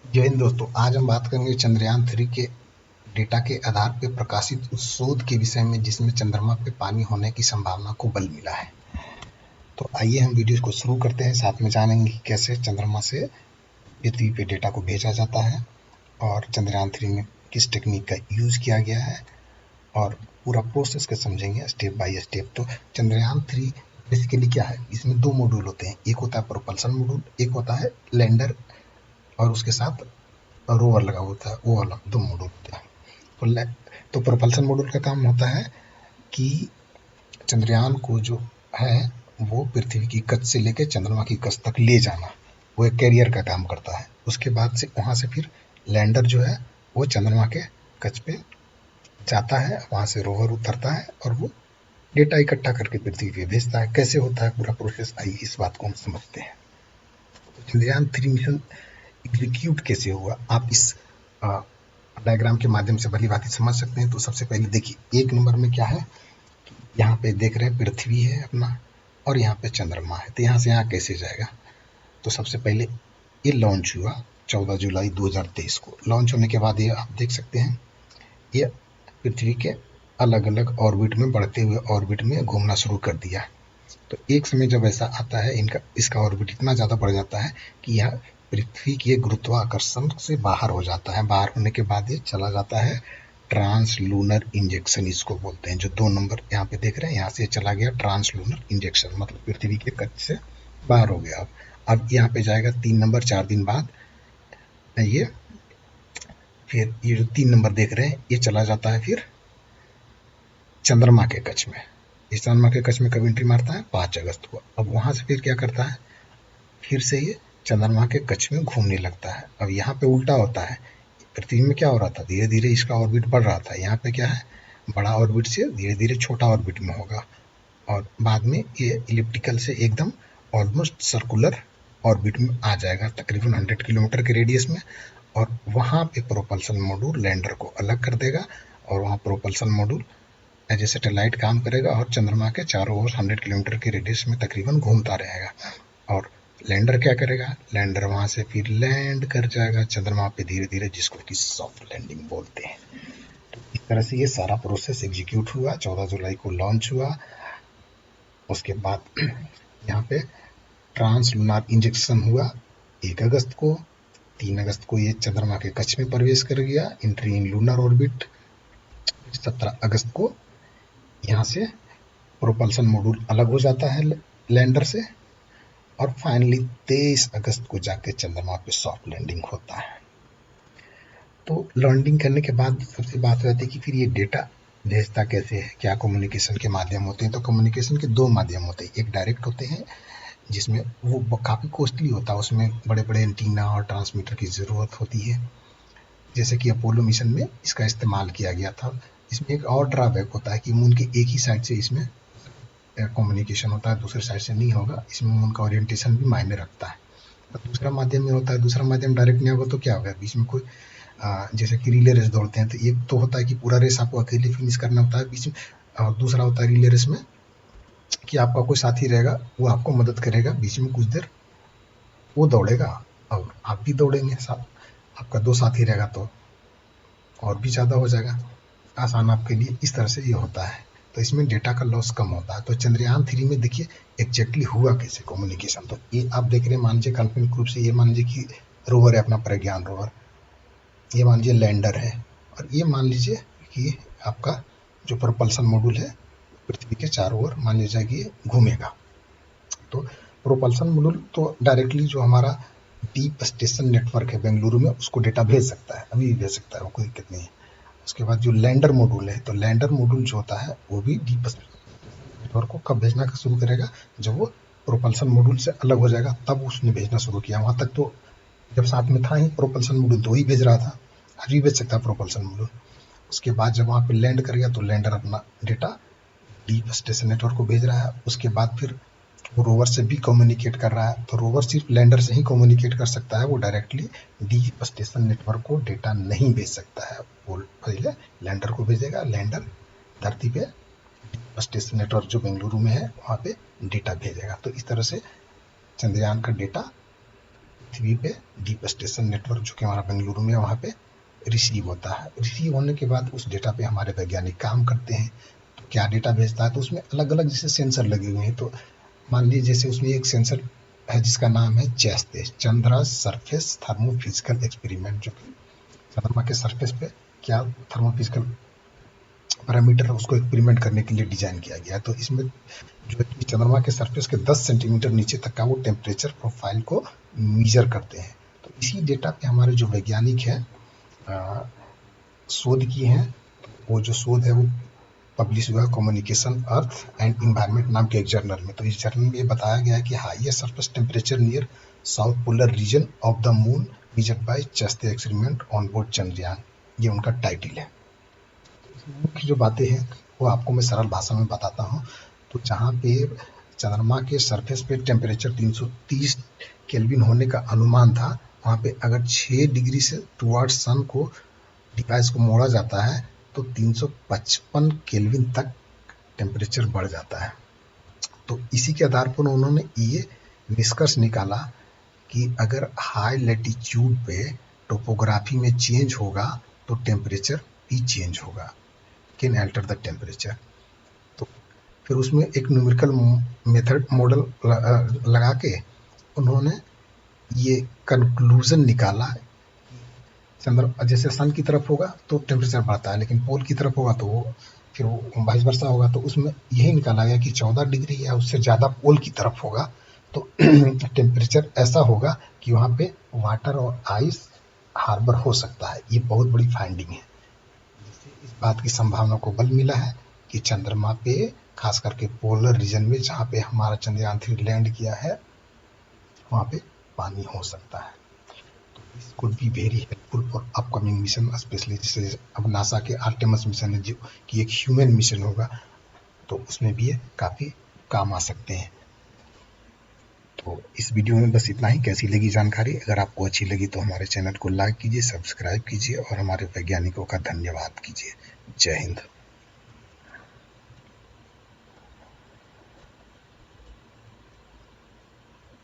जय हिंद दोस्तों। आज हम बात करेंगे चंद्रयान 3 के डेटा के आधार पर प्रकाशित उस शोध के विषय में जिसमें चंद्रमा पे पानी होने की संभावना को बल मिला है। तो आइए हम वीडियो को शुरू करते हैं, साथ में जानेंगे कि कैसे चंद्रमा से पृथ्वी पे डेटा को भेजा जाता है और चंद्रयान 3 में किस टेक्निक का यूज किया गया है और पूरा प्रोसेस को समझेंगे स्टेप बाय स्टेप। तो चंद्रयान 3 बेसिकली क्या है, इसमें दो मॉड्यूल होते हैं, एक होता है प्रोपल्सन मॉड्यूल, एक होता है लैंडर और उसके साथ रोवर लगा होता है, वो वाला दो मॉड्यूल होता है। तो प्रोपल्सन मॉड्यूल का काम होता है कि चंद्रयान को जो है वो पृथ्वी की कक्ष से लेकर चंद्रमा की कक्ष तक ले जाना, वो एक कैरियर का काम करता है। उसके बाद से वहां से फिर लैंडर जो है वो चंद्रमा के कक्ष पे जाता है, वहां से रोवर उतरता है और वो डेटा इकट्ठा करके पृथ्वी पे भेजता है। कैसे होता है पूरा प्रोसेस, आइए इस बात को हम समझते हैं। चंद्रयान 3 मिशन एग्जीक्यूट कैसे हुआ, आप इस डायग्राम के माध्यम से भली भांति समझ सकते हैं। तो सबसे पहले देखिए, एक नंबर में क्या है, यहाँ पे देख रहे हैं पृथ्वी है अपना और यहाँ पे चंद्रमा है, तो यहाँ से यहाँ कैसे जाएगा। तो सबसे पहले ये लॉन्च हुआ 14 जुलाई 2023 को। लॉन्च होने के बाद ये आप देख सकते हैं, ये पृथ्वी के अलग अलग ऑर्बिट में, बढ़ते हुए ऑर्बिट में घूमना शुरू कर दिया। तो एक समय जब ऐसा आता है, इसका ऑर्बिट इतना ज़्यादा बढ़ जाता है कि यह पृथ्वी के गुरुत्वाकर्षण से बाहर हो जाता है। बाहर होने के बाद ये चला जाता है ट्रांस लूनर इंजेक्शन, इसको बोलते हैं। जो 2 नंबर यहाँ पे देख रहे हैं, यहाँ से चला गया ट्रांस लूनर इंजेक्शन, मतलब पृथ्वी के कक्ष से बाहर हो गया। अब यहाँ पे जाएगा 3 नंबर, 4 दिन बाद ये, फिर ये जो 3 नंबर देख रहे हैं ये चला जाता है फिर चंद्रमा के कक्ष में। इस चंद्रमा के कक्ष में कब एंट्री मारता है, 5 अगस्त को। अब वहां से फिर क्या करता है, फिर से ये चंद्रमा के कक्ष में घूमने लगता है। अब यहाँ पे उल्टा होता है, पृथ्वी में क्या हो रहा था, धीरे धीरे इसका ऑर्बिट बढ़ रहा था, यहाँ पे क्या है, बड़ा ऑर्बिट से धीरे धीरे छोटा ऑर्बिट में होगा और बाद में ये इलिप्टिकल से एकदम ऑलमोस्ट सर्कुलर ऑर्बिट में आ जाएगा, तकरीबन 100 किलोमीटर के रेडियस में। और वहां पे प्रोपल्सन मॉड्यूल लैंडर को अलग कर देगा और वहां propulsion module as a satellite काम करेगा और चंद्रमा के चारों ओर 100 किलोमीटर के रेडियस में तकरीबन घूमता रहेगा। और लैंडर क्या करेगा, लैंडर वहां से फिर लैंड कर जाएगा चंद्रमा पे धीरे धीरे, जिसको कि सॉफ्ट लैंडिंग बोलते हैं। तो इस तरह से ये सारा प्रोसेस एग्जीक्यूट हुआ। 14 जुलाई को लॉन्च हुआ। उसके बाद यहाँ पे ट्रांस लूनार इंजेक्शन हुआ 1 अगस्त को। 3 अगस्त को ये चंद्रमा के कक्ष में प्रवेश कर गया, एंट्री इन लूनर ऑर्बिट। 17 अगस्त को यहाँ से प्रोपल्सन मॉड्यूल अलग हो जाता है लैंडर से और फाइनली 23 अगस्त को जाके चंद्रमा पे सॉफ्ट लैंडिंग होता है। तो लैंडिंग करने के बाद सबसे बात रहती है कि फिर ये डेटा भेजता कैसे है, क्या कम्युनिकेशन के माध्यम होते हैं। तो कम्युनिकेशन के 2 माध्यम होते हैं, एक डायरेक्ट होते हैं जिसमें वो काफ़ी कॉस्टली होता है, उसमें बड़े बड़े एंटीना और ट्रांसमीटर की ज़रूरत होती है, जैसे कि अपोलो मिशन में इसका इस्तेमाल किया गया था। इसमें एक और ड्रॉबैक होता है कि मून के एक ही साइड से इसमें कम्युनिकेशन होता है, दूसरे साइड से नहीं होगा। इसमें मून का ओरिएंटेशन भी मायने रखता है। तो दूसरा माध्यम में होता है, दूसरा माध्यम डायरेक्ट नहीं होगा तो क्या होगा, बीच में कोई जैसे कि रिले रेस दौड़ते हैं, तो एक तो होता है कि पूरा रेस आपको अकेले फिनिश करना होता है बीच में, और दूसरा होता है रिले रेस में कि आपका कोई साथी रहेगा, वो आपको मदद करेगा, बीच में कुछ देर वो दौड़ेगा और आप भी दौड़ेंगे साथ। आपका 2 साथी रहेगा तो और भी ज़्यादा हो जाएगा, आसान आपके लिए। इस तरह से ये होता है, तो इसमें डेटा का लॉस कम होता है। तो चंद्रयान 3 में देखिए एग्जैक्टली हुआ कैसे कम्युनिकेशन। तो ये आप देख रहे हैं, मान लीजिए काल्पनिक रूप से, ये मान लीजिए कि रोवर है अपना, प्रज्ञान रोवर, ये मान लीजिए लैंडर है, और ये मान लीजिए कि आपका जो प्रोपल्सन मॉड्यूल है पृथ्वी के चारों ओर मान लीजिए कि घूमेगा। तो प्रोपल्सन मॉड्यूल तो डायरेक्टली जो हमारा डीप स्टेशन नेटवर्क है बेंगलुरु में, उसको डेटा भेज सकता है, अभी भी भेज सकता है, वो कोई दिक्कत नहीं है। उसके बाद जो लैंडर मॉड्यूल है, तो लैंडर मॉड्यूल जो होता है वो भी डीप नेटवर्क को कब भेजना शुरू करेगा, जब वो प्रोपल्सन मॉड्यूल से अलग हो जाएगा, तब उसने भेजना शुरू किया। वहां तक तो जब साथ में था ही प्रोपल्सन मॉड्यूल तो ही भेज रहा था, आज भी भेज सकता है प्रोपल्सन मॉड्यूल। उसके बाद जब वहां पे लैंड कर गया तो लैंडर अपना डेटा डीप स्टेशन नेटवर्क को भेज रहा है। उसके बाद फिर वो रोवर से भी कम्युनिकेट कर रहा है, तो रोवर सिर्फ लैंडर से ही कम्युनिकेट कर सकता है, वो डायरेक्टली डीप स्टेशन नेटवर्क को डेटा नहीं भेज सकता है। वो पहले लैंडर को भेजेगा, लैंडर धरती पे स्टेशन नेटवर्क जो बेंगलुरु में है वहाँ पे डेटा भेजेगा। तो इस तरह से चंद्रयान का डेटा पृथ्वी पे डीप स्टेशन नेटवर्क जो कि हमारा बेंगलुरु में वहाँ पे रिसीव होता है। रिसीव होने के बाद उस डेटा पे हमारे वैज्ञानिक काम करते हैं। तो क्या डेटा भेजता है, तो उसमें अलग अलग जैसे सेंसर लगे हुए हैं। तो मान लीजिए जैसे उसमें एक सेंसर है जिसका नाम है चेस्ते, चंद्रा सरफेस थर्मोफिजिकल एक्सपेरिमेंट, जो कि चंद्रमा के सरफेस पे क्या थर्मोफिजिकल पैरामीटर है उसको एक्सपेरिमेंट करने के लिए डिजाइन किया गया है। तो इसमें जो है कि चंद्रमा के सरफेस के 10 सेंटीमीटर नीचे तक का वो टेम्परेचर प्रोफाइल को मीजर करते हैं। तो इसी डेटा पे हमारे जो वैज्ञानिक हैं शोध किए हैं। वो जो शोध है वो पब्लिश हुआ कम्युनिकेशन अर्थ एंड इन्वायरमेंट नाम के एक जर्नल में। तो इस जर्नल में ये बताया गया है कि highest surface temperature near south polar region of the moon measured by ChaSTE experiment on board Chandrayaan, ये उनका टाइटल है। मुख्य जो बातें हैं वो आपको मैं सरल भाषा में बताता हूँ। तो जहाँ पे चंद्रमा के सरफेस पे टेम्परेचर 330 केल्विन होने का अनुमान था, वहाँ पे अगर 6 डिग्री से टुवर्ड सन को डिवाइस को मोड़ा जाता है तो 355 केल्विन तक टेम्परेचर बढ़ जाता है। तो इसी के आधार पर उन्होंने ये निष्कर्ष निकाला कि अगर हाई लैटिट्यूड पे टोपोग्राफी में चेंज होगा तो टेम्परेचर भी चेंज होगा, कैन अल्टर द टेम्परेचर। तो फिर उसमें एक न्यूमेरिकल मेथड मॉडल लगा के उन्होंने ये कंक्लूजन निकाला। चंद्र जैसे सन की तरफ होगा तो टेम्परेचर बढ़ता है, लेकिन पोल की तरफ होगा तो वो फिर वो वाइस वर्सा होगा। तो उसमें यही निकाला गया कि 14 डिग्री या उससे ज़्यादा पोल की तरफ होगा तो टेम्परेचर ऐसा होगा कि वहाँ पे वाटर और आइस हार्बर हो सकता है। ये बहुत बड़ी फाइंडिंग है। इस बात की संभावना को बल मिला है कि चंद्रमा पे खास करके पोलर रीजन में जहाँ पे हमारा चंद्रयान 3 लैंड किया है वहाँ पे पानी हो सकता है। तो this could be very helpful for upcoming mission, specially जैसे अब नासा के आर्टेमिस मिशन है जो कि एक ह्यूमन मिशन होगा, तो उसमें भी ये काफ़ी काम आ सकते हैं। तो इस वीडियो में बस इतना ही। कैसी लगी जानकारी? अगर आपको अच्छी लगी तो हमारे चैनल को लाइक कीजिए, सब्सक्राइब कीजिए और हमारे वैज्ञानिकों का धन्यवाद कीजिए। जय हिंद।